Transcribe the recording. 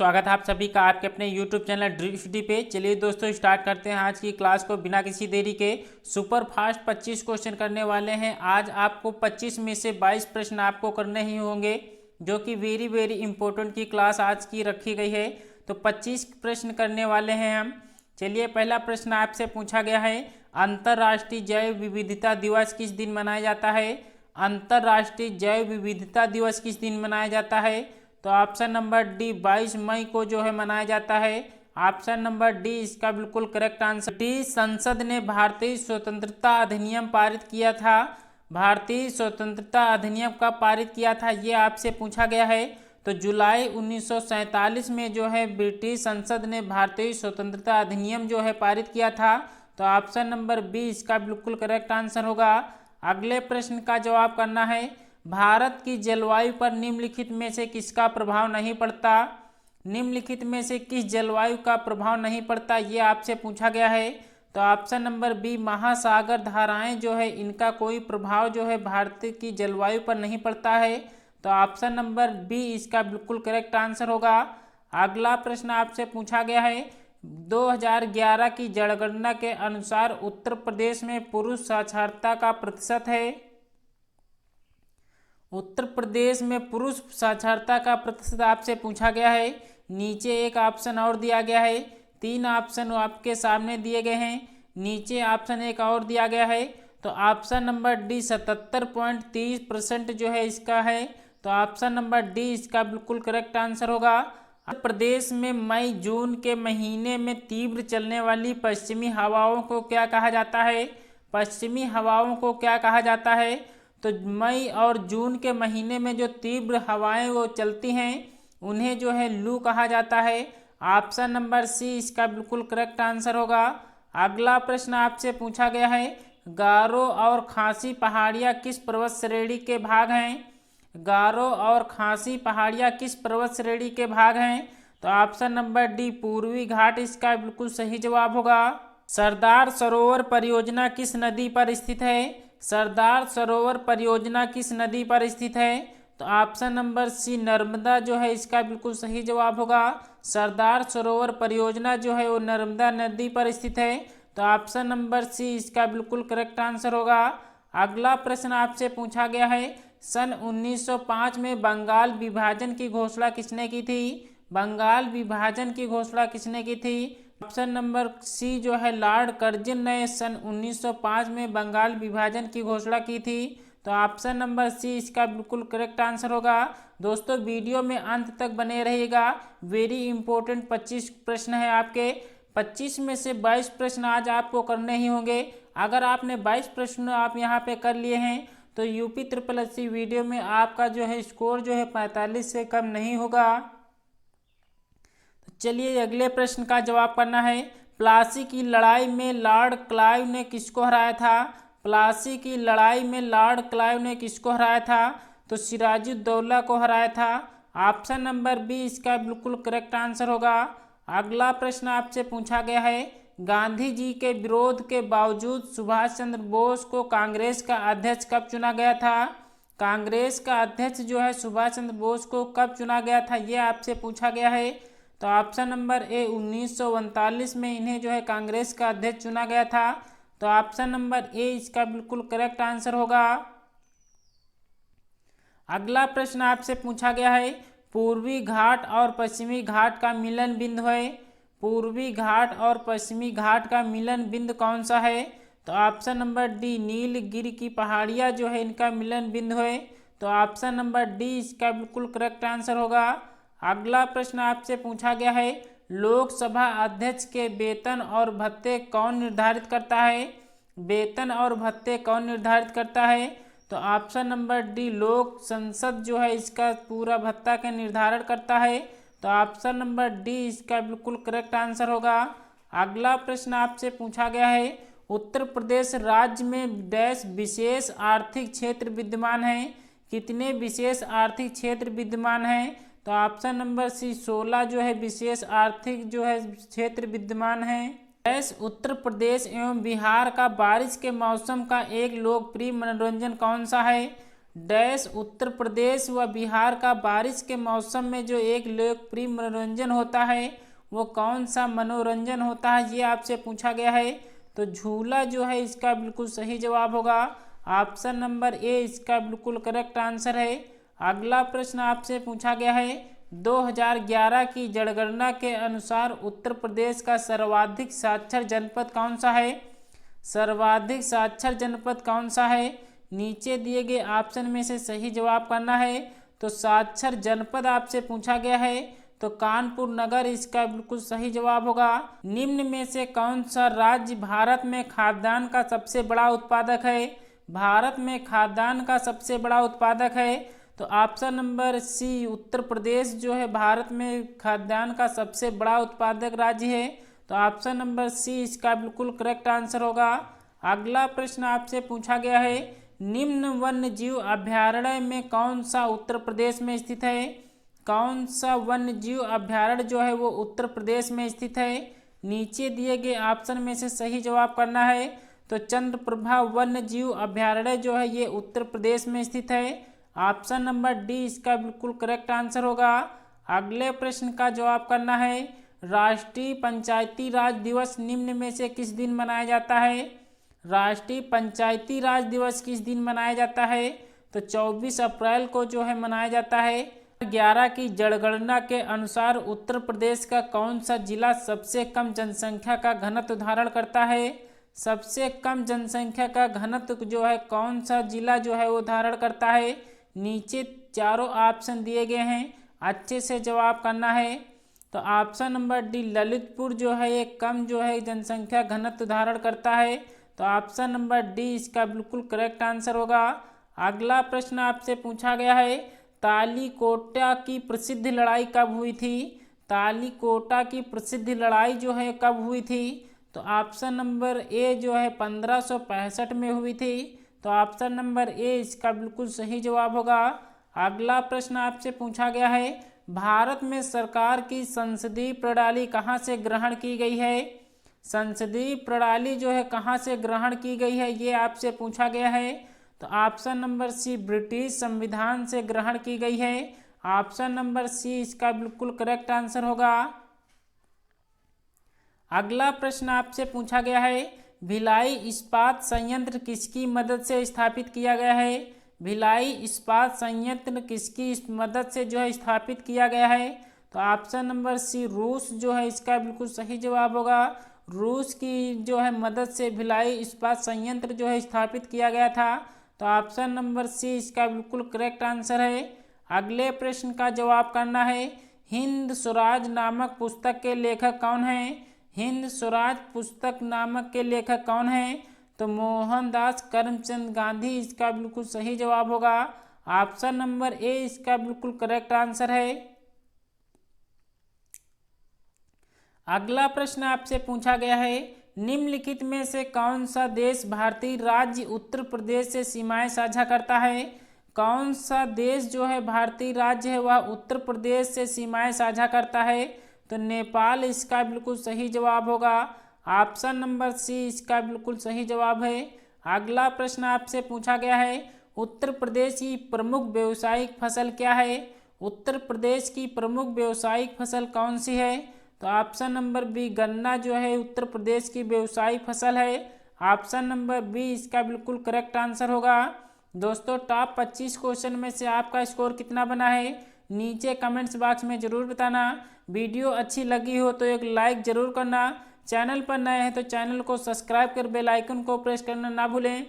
स्वागत है आप सभी का आपके अपने YouTube चैनल ड्रीम स्टडी पे। चलिए दोस्तों स्टार्ट करते हैं आज की क्लास को बिना किसी देरी के। सुपर फास्ट 25 क्वेश्चन करने वाले हैं। आज आपको 25 में से 22 प्रश्न आपको करने ही होंगे, जो कि वेरी वेरी इंपॉर्टेंट की क्लास आज की रखी गई है। तो 25 प्रश्न करने वाले हैं हम। चलिए पहला प्रश्न आपसे पूछा गया है, अंतर्राष्ट्रीय जैव विविधता दिवस किस दिन मनाया जाता है? अंतर्राष्ट्रीय जैव विविधता दिवस किस दिन मनाया जाता है? तो ऑप्शन नंबर डी 22 मई को जो है मनाया जाता है। ऑप्शन नंबर डी इसका बिल्कुल करेक्ट आंसर। डी संसद ने भारतीय स्वतंत्रता अधिनियम पारित किया था। भारतीय स्वतंत्रता अधिनियम कब पारित किया था ये आपसे पूछा गया है। तो जुलाई 1947 में जो है ब्रिटिश संसद ने भारतीय स्वतंत्रता अधिनियम जो है पारित किया था। तो ऑप्शन नंबर बी इसका बिल्कुल करेक्ट आंसर होगा। अगले प्रश्न का जवाब करना है, भारत की जलवायु पर निम्नलिखित में से किसका प्रभाव नहीं पड़ता? निम्नलिखित में से किस जलवायु का प्रभाव नहीं पड़ता ये आपसे पूछा गया है। तो ऑप्शन नंबर बी महासागर धाराएं जो है इनका कोई प्रभाव जो है भारत की जलवायु पर नहीं पड़ता है। तो ऑप्शन नंबर बी इसका बिल्कुल करेक्ट आंसर होगा। अगला प्रश्न आपसे पूछा गया है, 2011 की जनगणना के अनुसार उत्तर प्रदेश में पुरुष साक्षरता का प्रतिशत है। उत्तर प्रदेश में पुरुष साक्षरता का प्रतिशत आपसे पूछा गया है। नीचे एक ऑप्शन और दिया गया है, 3 ऑप्शन आपके सामने दिए गए हैं। नीचे ऑप्शन एक और दिया गया है। तो ऑप्शन नंबर डी 77.30% जो है इसका है। तो ऑप्शन नंबर डी इसका बिल्कुल करेक्ट आंसर होगा। उत्तर प्रदेश में मई जून के महीने में तीव्र चलने वाली पश्चिमी हवाओं को क्या कहा जाता है? पश्चिमी हवाओं को क्या कहा जाता है? तो मई और जून के महीने में जो तीव्र हवाएं वो चलती हैं उन्हें जो है लू कहा जाता है। ऑप्शन नंबर सी इसका बिल्कुल करेक्ट आंसर होगा। अगला प्रश्न आपसे पूछा गया है, गारो और खासी पहाड़ियाँ किस पर्वत श्रेणी के भाग हैं? गारो और खासी पहाड़ियाँ किस पर्वत श्रेणी के भाग हैं? तो ऑप्शन नंबर डी पूर्वी घाट इसका बिल्कुल सही जवाब होगा। सरदार सरोवर परियोजना किस नदी पर स्थित है? सरदार सरोवर परियोजना किस नदी पर स्थित है? तो ऑप्शन नंबर सी नर्मदा जो है इसका बिल्कुल सही जवाब होगा। सरदार सरोवर परियोजना जो है वो नर्मदा नदी पर स्थित है। तो ऑप्शन नंबर सी इसका बिल्कुल करेक्ट आंसर होगा। अगला प्रश्न आपसे पूछा गया है, सन 1905 में बंगाल विभाजन की घोषणा किसने की थी? बंगाल विभाजन की घोषणा किसने की थी? ऑप्शन नंबर सी जो है लॉर्ड कर्जन ने सन 1905 में बंगाल विभाजन की घोषणा की थी। तो ऑप्शन नंबर सी इसका बिल्कुल करेक्ट आंसर होगा। दोस्तों वीडियो में अंत तक बने रहिएगा, वेरी इंपॉर्टेंट 25 प्रश्न है आपके। 25 में से 22 प्रश्न आज आपको करने ही होंगे। अगर आपने 22 प्रश्न आप यहाँ पे कर लिए हैं तो यूपी SSSC वीडियो में आपका जो है स्कोर जो है 45 से कम नहीं होगा। चलिए अगले प्रश्न का जवाब करना है, प्लासी की लड़ाई में लॉर्ड क्लाइव ने किसको हराया था? प्लासी की लड़ाई में लॉर्ड क्लाइव ने किसको हराया था? तो सिराजुद्दौला को हराया था। ऑप्शन नंबर बी इसका बिल्कुल करेक्ट आंसर होगा। अगला प्रश्न आपसे पूछा गया है, गांधी जी के विरोध के बावजूद सुभाष चंद्र बोस को कांग्रेस का अध्यक्ष कब चुना गया था? कांग्रेस का अध्यक्ष जो है सुभाष चंद्र बोस को कब चुना गया था ये आपसे पूछा गया है। तो ऑप्शन नंबर ए 1939 में इन्हें जो है कांग्रेस का अध्यक्ष चुना गया था। तो ऑप्शन नंबर ए इसका बिल्कुल करेक्ट आंसर होगा। अगला प्रश्न आपसे पूछा गया है, पूर्वी घाट और पश्चिमी घाट का मिलन बिंदु है। पूर्वी घाट और पश्चिमी घाट का मिलन बिंदु कौन सा है? तो ऑप्शन नंबर डी नीलगिरी की पहाड़ियाँ जो है इनका मिलन बिंदु है। तो ऑप्शन नंबर डी इसका बिल्कुल करेक्ट आंसर होगा। अगला प्रश्न आपसे पूछा गया है, लोकसभा अध्यक्ष के वेतन और भत्ते कौन निर्धारित करता है? वेतन और भत्ते कौन निर्धारित करता है? तो ऑप्शन नंबर डी लोक संसद जो है इसका पूरा भत्ता का निर्धारण करता है। तो ऑप्शन नंबर डी इसका बिल्कुल करेक्ट आंसर होगा। अगला प्रश्न आपसे पूछा गया है, उत्तर प्रदेश राज्य में डैश विशेष आर्थिक क्षेत्र विद्यमान है। कितने विशेष आर्थिक क्षेत्र विद्यमान हैं? तो ऑप्शन नंबर सी 16 जो है विशेष आर्थिक जो है क्षेत्र विद्यमान है। डैश उत्तर प्रदेश एवं बिहार का बारिश के मौसम का एक लोकप्रिय मनोरंजन कौन सा है? डैश उत्तर प्रदेश व बिहार का बारिश के मौसम में जो एक लोकप्रिय मनोरंजन होता है वो कौन सा मनोरंजन होता है, ये आपसे पूछा गया है। तो झूला जो है इसका बिल्कुल सही जवाब होगा। ऑप्शन नंबर ए इसका बिल्कुल करेक्ट आंसर है। अगला प्रश्न आपसे पूछा गया है 2011 की जनगणना के अनुसार उत्तर प्रदेश का सर्वाधिक साक्षर जनपद कौन सा है। सर्वाधिक साक्षर जनपद कौन सा है, नीचे दिए गए ऑप्शन में से सही जवाब करना है। तो साक्षर जनपद आपसे पूछा गया है, तो कानपुर नगर इसका बिल्कुल सही जवाब होगा। निम्न में से कौन सा राज्य भारत में खाद्यान्न का सबसे बड़ा उत्पादक है। भारत में खाद्यान्न का सबसे बड़ा उत्पादक है, तो option number C Uttar Pradesh जो है भारत में खाद्यान्न का सबसे बड़ा उत्पादक राज्य है। तो ऑप्शन नंबर सी इसका बिल्कुल करेक्ट आंसर होगा। अगला प्रश्न आपसे पूछा गया है निम्न वन्य जीव अभयारण्य में कौन सा उत्तर प्रदेश में स्थित है। कौन सा वन्य जीव अभयारण्य जो है वो उत्तर प्रदेश में स्थित है, नीचे दिए गए ऑप्शन में से सही जवाब करना है। तो चंद्रप्रभा वन्य जीव अभयारण्य जो है ये उत्तर प्रदेश में स्थित है। ऑप्शन नंबर डी इसका बिल्कुल करेक्ट आंसर होगा। अगले प्रश्न का जवाब करना है राष्ट्रीय पंचायती राज दिवस निम्न में से किस दिन मनाया जाता है। राष्ट्रीय पंचायती राज दिवस किस दिन मनाया जाता है, तो 24 अप्रैल को जो है मनाया जाता है। 11 की जनगणना के अनुसार उत्तर प्रदेश का कौन सा जिला सबसे कम जनसंख्या का घनत्व धारण करता है। सबसे कम जनसंख्या का घनत्व जो है कौन सा जिला जो है वो धारण करता है, नीचे चारों ऑप्शन दिए गए हैं, अच्छे से जवाब करना है। तो ऑप्शन नंबर डी ललितपुर जो है ये कम जो है जनसंख्या घनत्व धारण करता है। तो ऑप्शन नंबर डी इसका बिल्कुल करेक्ट आंसर होगा। अगला प्रश्न आपसे पूछा गया है तालीकोटा की प्रसिद्ध लड़ाई कब हुई थी। तालीकोटा की प्रसिद्ध लड़ाई जो है कब हुई थी, तो ऑप्शन नंबर ए जो है 1565 में हुई थी। तो ऑप्शन नंबर ए इसका बिल्कुल सही जवाब होगा। अगला प्रश्न आपसे पूछा गया है भारत में सरकार की संसदीय प्रणाली कहाँ से ग्रहण की गई है। संसदीय प्रणाली जो है कहाँ से ग्रहण की गई है ये आपसे पूछा गया है। तो ऑप्शन नंबर सी ब्रिटिश संविधान से ग्रहण की गई है। ऑप्शन नंबर सी इसका बिल्कुल करेक्ट आंसर होगा। अगला प्रश्न आपसे पूछा गया है भिलाई इस्पात संयंत्र किसकी मदद से स्थापित किया गया है। भिलाई इस्पात संयंत्र किसकी मदद से जो है स्थापित किया गया है, तो ऑप्शन नंबर सी रूस जो है इसका बिल्कुल सही जवाब होगा। रूस की जो है मदद से भिलाई इस्पात संयंत्र जो है स्थापित किया गया था। तो ऑप्शन नंबर सी इसका बिल्कुल करेक्ट आंसर है। अगले प्रश्न का जवाब करना है हिंद स्वराज नामक पुस्तक के लेखक कौन हैं। हिंद स्वराज पुस्तक नामक के लेखक कौन हैं, तो मोहनदास करमचंद गांधी इसका बिल्कुल सही जवाब होगा। ऑप्शन नंबर ए इसका बिल्कुल करेक्ट आंसर है। अगला प्रश्न आपसे पूछा गया है निम्नलिखित में से कौन सा देश भारतीय राज्य उत्तर प्रदेश से सीमाएं साझा करता है। कौन सा देश जो है भारतीय राज्य है वह उत्तर प्रदेश से सीमाएं साझा करता है, तो नेपाल इसका बिल्कुल सही जवाब होगा। ऑप्शन नंबर सी इसका बिल्कुल सही जवाब है। अगला प्रश्न आपसे पूछा गया है उत्तर प्रदेश की प्रमुख व्यावसायिक फसल क्या है। उत्तर प्रदेश की प्रमुख व्यावसायिक फसल कौन सी है, तो ऑप्शन नंबर बी गन्ना जो है उत्तर प्रदेश की व्यावसायिक फसल है। ऑप्शन नंबर बी इसका बिल्कुल करेक्ट आंसर होगा। दोस्तों टॉप 25 क्वेश्चन में से आपका स्कोर कितना बना है नीचे कमेंट्स बॉक्स में ज़रूर बताना। वीडियो अच्छी लगी हो तो एक लाइक ज़रूर करना। चैनल पर नए हैं तो चैनल को सब्सक्राइब कर बेल आइकन को प्रेस करना ना भूलें।